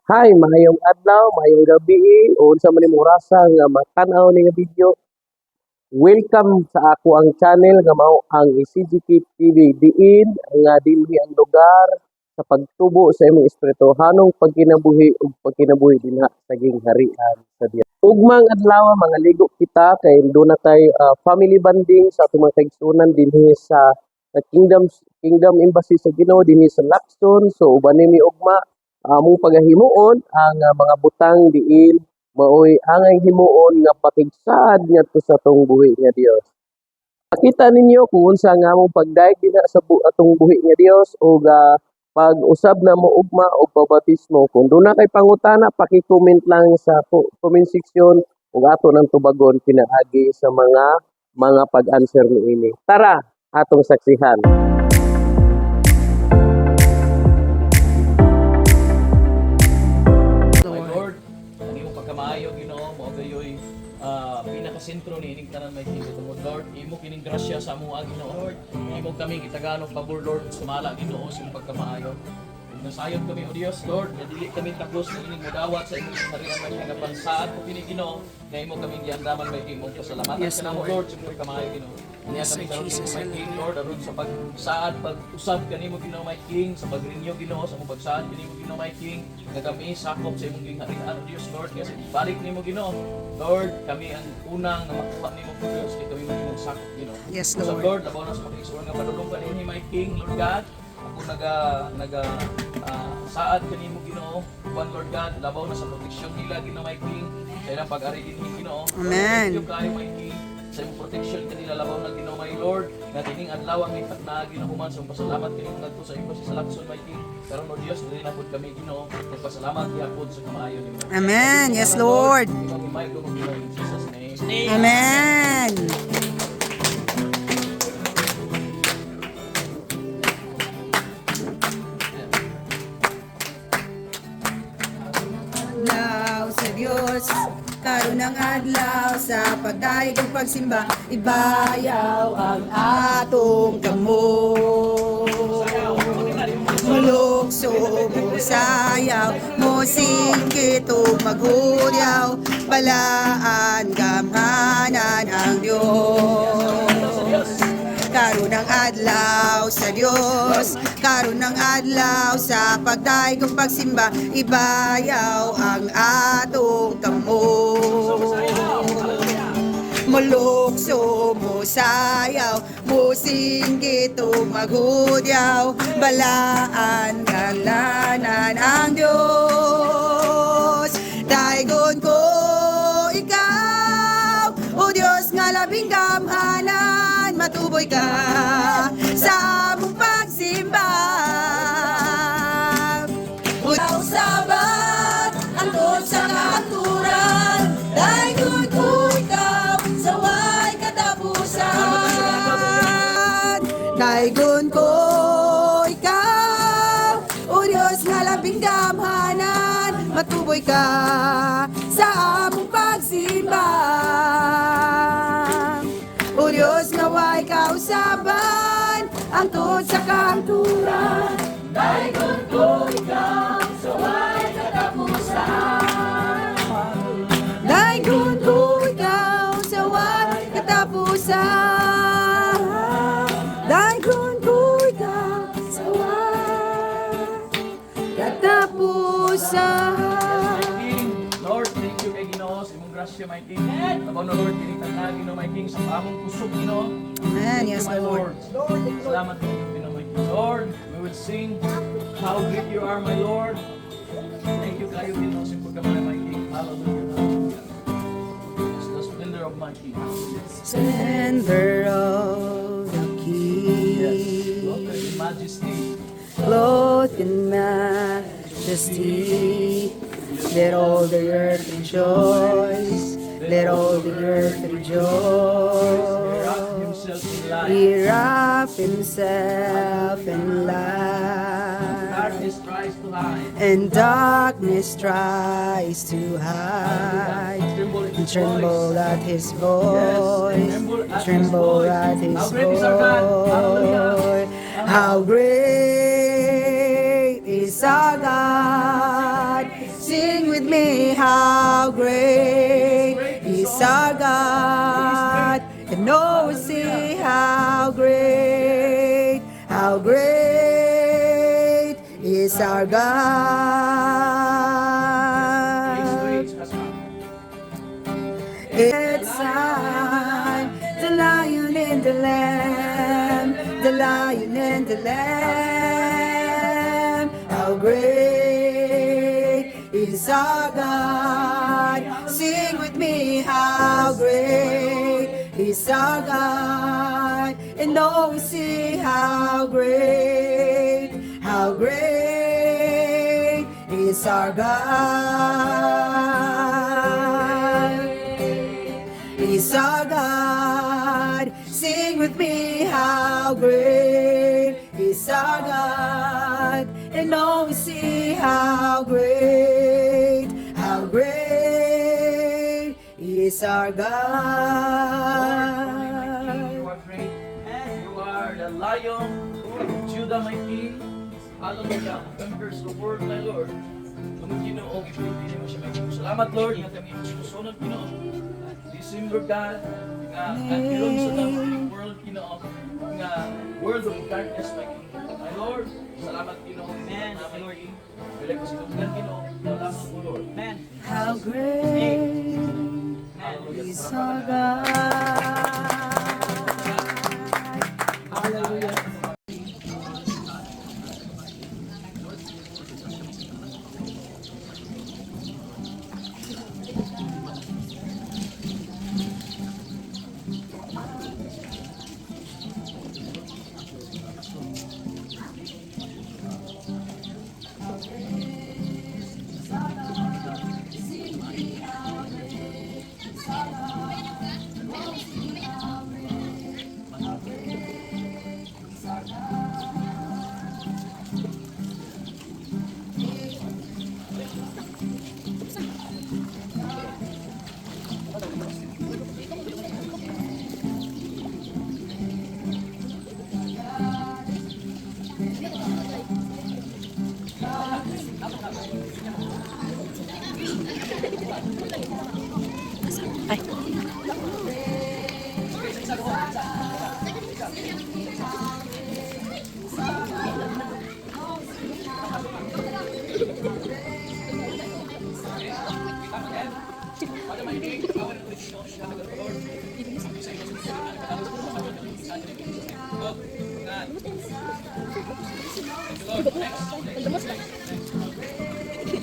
Hi, maayong adlaw, maayong gabi, o unsa man imong orasa nga matanaw ni nga video. Welcome sa ako ang channel nga mao ang ECGK TV diin nga dinhi ang lugar sa pagtubo sa imong espirituhanong pagkinabuhi ug pagkinabuhi dinha sa gingharian sa Dios. Ugmang adlaw mga ligo kita kay doon na tay family bonding sa atong mga kaigsunan dinhi sa Kingdom Embassy sa Ginoo dinhi sa Lacson. So uban nimi ugma among pagahimuon ang mga butang diin maoy angay himuon nga pakigsad ngadto sa atong buhi nga Dios. Makita ninyo kung unsa nga among pagdaig dinha sa atong buhi nga Dios ug pag-usab na mo ugma og pabautismo. Kung doon na kay pangutana, paki-comment lang sa comment section ug ato nang tubagon pinaagi sa mga pag-answer niini. Tara, atong saksihan. My Lord, ang imong pagkamaayo Ginoo mao gayoy pinakasentro ni ining tanan may tingod Lord. Imo kining grasya sa among Ginoo. Imo kami gitaganong pabor Lord sumala Ginoo sa imong pagkamaayo. Ug nasayod kami o Dios Lord, nga dili kami tapos ng ining modawat sa imong harian may pagapansaad ko kini Ginoo, nga imo kami giandaman may imong pasalamatan Yes, kanamo Lord. Lord sa imong pagkamaayo Ginoo. Niya Yes, kami karon Jesus, may King Lord aron sa pagsaad pag-usab kanimo Ginoo may King sa pagrenew Ginoo sa imong pagsaad kanimo Ginoo may King nga kami sakop sa imong gingharian o Dios Lord kasi balik nimo Ginoo. Lord, kami ang unang na makuha nimo Dios kay kami maging sakop Ginoo. Yes, So Lord. Lord, labaw na sa pag-igsoon nga padulong kanini may King Lord God. Ako naga saad kanimo Ginoo. One Lord God, labaw na sa proteksyon nila Ginoo may King. Sa ilang pag-ari dinhi Ginoo. Amen. Thank you kayo may King. Sa imong protection kanila labaw na Ginoo my Lord. Nga kining adlaw ang ipatnaagi na human sa pasalamat kanimo ngadto sa imong sa Lacson may King. Karon o Dios, dili na pud kami Ginoo. Nagpasalamat gyapon sa kamaayo nimo. Amen. Yes, Lord. Imong himay ko Ginoo in Jesus name. Amen. Adlaw sa Diyos, karon ang adlaw sa pagdaig ug pagsimba, ibayaw ang atong kamot. Mulukso mo sayaw, mo singgit ug maghuryaw, balaan gamhanan ang Dios. Karon ang adlaw sa Dios, karon ang adlaw sa pagdaig ug pagsimba, ibayaw ang atong kamot. Mulukso mo sayaw, musinggit ug maghudyaw, balaan ngalanan ang Dios. Daigon ko ikaw, o Dios nga labing gamhanan, matuboy ka sa among pagsimba. Utaw sabat, antod sa kaaturan, daigon ko ikaw, sa way katapusan. Daigon ko ikaw, o Diyos nga labing damhanan, matuboy ka sa among pagsimba. O Diyos nga way kausaban, antod sa kaaturan, daigon ko ikaw, sa way katapusan. Daigon ko ikaw, sa way katapusan. Daigon ko ikaw, sa way katapusan. Lord, thank you kay Ginoo sa imong grasya my King. Labaw na Lord, kining tanang Ginoo my King sa among kusog Ginoo. Amen. Thank Yes, you, my Lord. Lord. Salamat kay Ginoo my King. Lord, we will sing how great you are my Lord. Thank you kayo Ginoo sa pagkamay my King. Hallelujah. It's the splendor of my King. Splendor of the Yes. King, Lord, in majesty. clothed in majesty. Let all the earth rejoice. Let all the earth Wrap rejoice. himself in light. He wrapped himself in light, Darkness tries to hide. and darkness tries to hide. Tremble at his voice. Tremble at his How great is our God? Hallelujah. voice. How great is our God? me how great is our God. And oh, see how great is our God. It's time, the lion and the lamb, the lion and the lamb. How great is our God. Sing with me, how great is our God. And oh, we see how great is our God. Is our God. Sing with me, how great is our God. And oh, we see how great is our God. You are great. You are the Lion of Judah, my King. Hallelujah. Conquers the world, my Lord. Ang Ginoo, ipinipili mo siya, my King. Salamat, Lord, nga kami susunod, Ginoo. December, God, nga nagkaroon sa dating world, Ginoo, nga world of darkness, my King. My Lord, salamat, Ginoo. Amen. My Lord, wala ko sinungan, Ginoo. Salamat po, Lord. Amen. How great is our God. Hallelujah.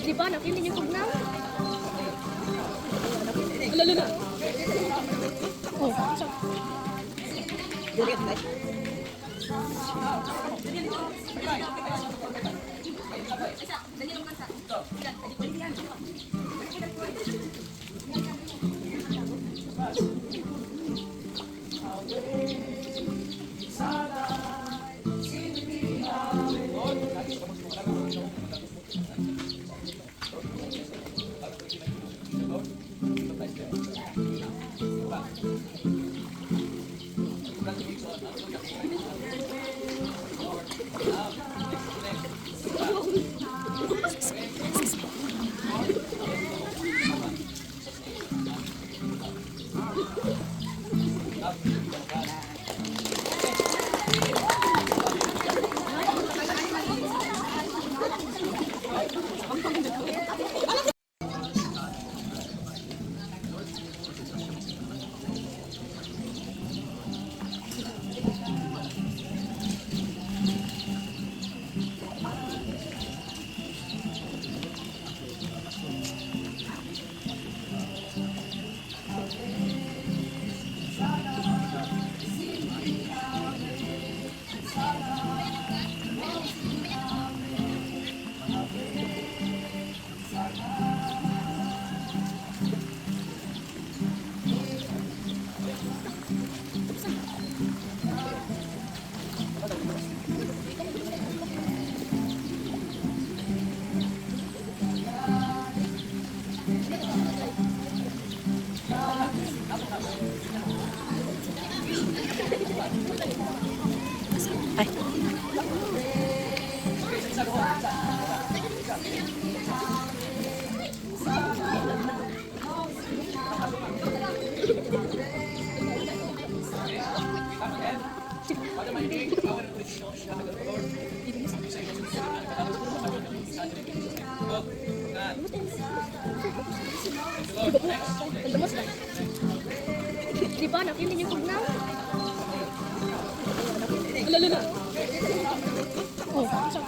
Di ba? Napili niyo kung na. Alala. Oh, so. Nagdamos na. Di ba, nakilin yung tugnaw? Alala na. Oh, unsa?